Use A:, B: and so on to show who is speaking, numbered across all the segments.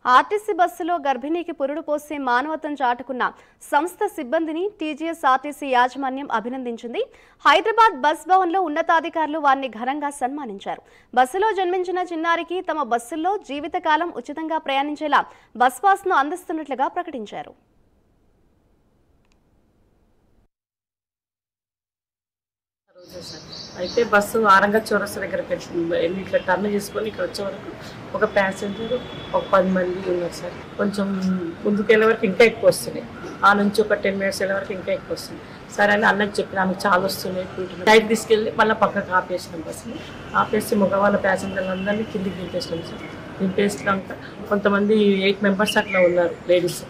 A: RTC బస్సులో గర్భిణీకి పురుడు పోసే మానవత్వం చాటుకున్న సంస్థ సిబ్బందిని టీజీఎస్ ఆర్టీసీ యాజమాన్యం అభినందించింది. హైదరాబాద్ బస్ భవన్లో ఉన్నతాధికారులు వారిని ఘనంగా సన్మానించారు. బస్సులో జన్మించిన చిన్నారికి తమ బస్సుల్లో జీవితకాలం ఉచితంగా ప్రయాణించేలా బస్ పాస్ను అందిస్తున్నట్లుగా ప్రకటించారు.
B: అయితే బస్సు ఆరంగ చౌరస్తా దగ్గర వెళ్ళి ఇట్లా టర్న్ చేసుకొని ఇక్కడ వచ్చే వరకు ఒక ప్యాసింజర్ ఒక 10 మంది ఉన్నారు సార్. కొంచెం ముందుకు వెళ్ళే వరకు ఇంకా ఎక్కువ వస్తున్నాయి. ఆ నుంచి ఒక 10 మినిట్స్ వెళ్ళే వరకు ఇంకా ఎక్కువ వస్తుంది. సరే అని అన్నకి చెప్పిన ఆమెకు చాలా వస్తున్నాయి. టైట్ తీసుకెళ్ళి మళ్ళీ పక్కకు ఆపేసినాం బస్సుని. ఆపేసి మగవాళ్ళ ప్యాసింజర్లు అందరినీ కిందికి దింపేసినాం సార్. దింపేసినాక కొంతమంది 8 మెంబర్స్ అట్లా ఉన్నారు లేడీస్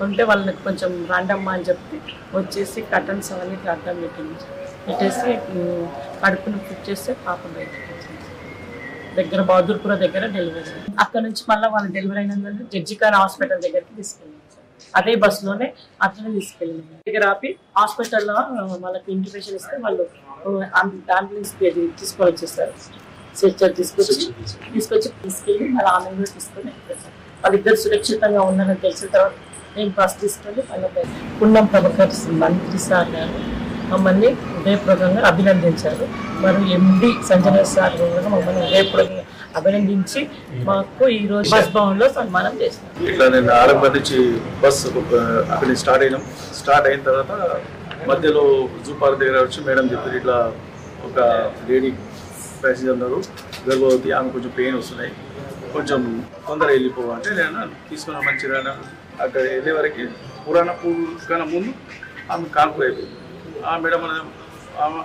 B: ఉంటే వాళ్ళకి కొంచెం రాండమ్మా అని చెప్పి వచ్చేసి కర్టన్స్ అవన్నీ అడ్డం పెట్టింది. పెట్టేసి కడుపును ఫిట్ చేస్తే పాపం దగ్గర బహదూర్పుర దగ్గర డెలివరీ. అక్కడ నుంచి మళ్ళీ వాళ్ళు డెలివరీ అయినందుకు జడ్జికార్ హాస్పిటల్ దగ్గరికి తీసుకెళ్ళాం. అదే బస్సులోనే అట్లనే తీసుకెళ్ళాం. దగ్గర ఆపి హాస్పిటల్లో వాళ్ళకి ఇంటిమేషన్ ఇస్తే వాళ్ళు అంబులెన్స్ తీసుకొని వచ్చేస్తారు. స్ట్రెచర్ తీసుకెళ్ళి మళ్ళీ ఆమె కూడా తీసుకొని వాళ్ళిద్దరు సురక్షితంగా ఉన్నారని తెలిసిన తర్వాత నేను బస్ తీసుకెళ్ళి మళ్ళీ పున్నం ప్రభాకర్ మంత్రి సార్ గారు మమ్మల్ని హృదయపూర్వకంగా అభినందించారు. మరియు ఎండి సంజయ్ సార్ కూడా మమ్మల్ని హృదయపూర్వకంగా అభినందించి మాకు ఈ రోజు బస్ భవన్లో సన్మానం చేసినారు.
C: ఇట్లా నేను ఆరంభం నుంచి బస్సు అక్కడి నుంచి స్టార్ట్ అయిన తర్వాత మధ్యలో జూ పార్క్ దగ్గర వచ్చి మేడం చెప్పారు ఇట్లా ఒక లేడీ ప్యాసింజర్ ఉన్నారు, గర్భవతి, ఆమె కొంచెం పెయిన్ వస్తున్నాయి, కొంచెం తొందరగా వెళ్ళిపోవాలంటే నేను తీసుకున్న మంచిగా అక్కడ వెళ్ళే వరకు పురాణ పూలు కన్నా ముందు ఆమె కాన్పు అయిపోయింది. ఆ మేడం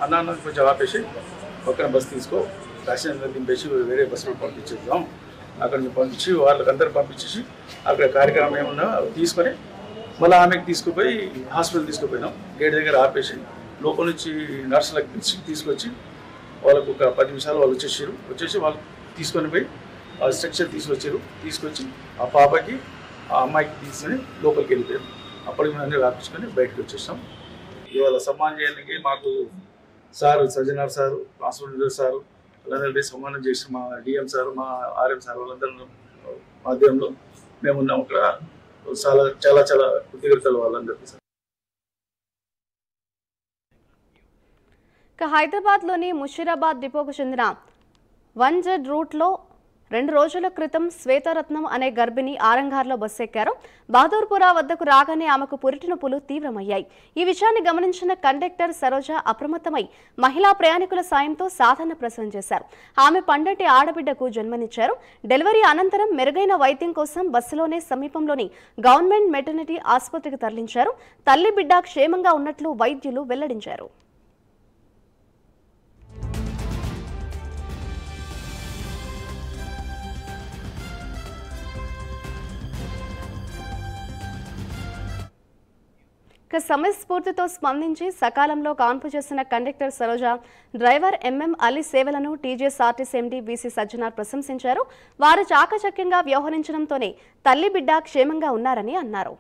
C: అన్న కొంచెం ఆపేసి పక్కన బస్సు తీసుకో, ప్యాసింజర్ దింపేసి వేరే బస్సులో పంపించేద్దాం, అక్కడ నుంచి పంపించి వాళ్ళకందరూ పంపించేసి అక్కడ కార్యక్రమం ఏమన్నా తీసుకొని మళ్ళీ ఆమెకి తీసుకుపోయి హాస్పిటల్ తీసుకుపోయినాం. గేట్ దగ్గర ఆపేసి లోపల నుంచి నర్సులకు తీసుకొచ్చి వాళ్ళకు ఒక 10 నిమిషాలు వాళ్ళు వచ్చేసి వాళ్ళు తీసుకొని పోయి ఆ స్ట్రక్చర్ తీసుకొచ్చి ఆ పాపకి ఆ అమ్మాయికి తీసుకొని లోపలికి వెళ్ళిపోయాం. అప్పటికి మేము అన్నీ రాపించుకొని బయటకు వచ్చేసాం. ఇవాళ సన్మానం చేయడానికి మాకు sir Sajjanar sir, hospital sir వాళ్ళందరికీ సన్మానం చేసి మా డిఎం సారు, మా ఆర్ఎం సార్ వాళ్ళందరూ మాధ్యమంలో మేము ఉన్నాం. అక్కడ చాలా చాలా కృతజ్ఞతలు వాళ్ళందరికీ సార్.
A: హైదరాబాద్లోని ముషీరాబాద్ డిపోకు చెందిన 1Z రూట్లో 2 రోజుల క్రితం శ్వేతరత్నం అనే గర్భిణి ఆరంగార్లో బస్సు ఎక్కారు. బహదూర్పురా వద్దకు రాగానే ఆమెకు పురిటి నొప్పులు తీవ్రమయ్యాయి. ఈ విషయాన్ని గమనించిన కండక్టర్ సరోజ అప్రమత్తమై మహిళా ప్రయాణికుల సాయంతో సాధారణ ప్రసవం చేశారు. ఆమె పండంటి ఆడబిడ్డకు జన్మనిచ్చారు. డెలివరీ అనంతరం మెరుగైన వైద్యం కోసం బస్సులోనే సమీపంలోని గవర్నమెంట్ మెటర్నిటీ ఆసుపత్రికి తరలించారు. తల్లి బిడ్డ క్షేమంగా ఉన్నట్లు వైద్యులు వెల్లడించారు. సమయస్ఫూర్తితో స్పందించి సకాలంలో కాన్పు చేసిన conductor Saroja, driver MM Ali సేవలను TGS RTC MD VC Sajjanar ప్రశంసించారు. వారు చాకచక్యంగా వ్యవహరించడంతోనే తల్లి బిడ్డ క్షేమంగా ఉన్నారని అన్నారు.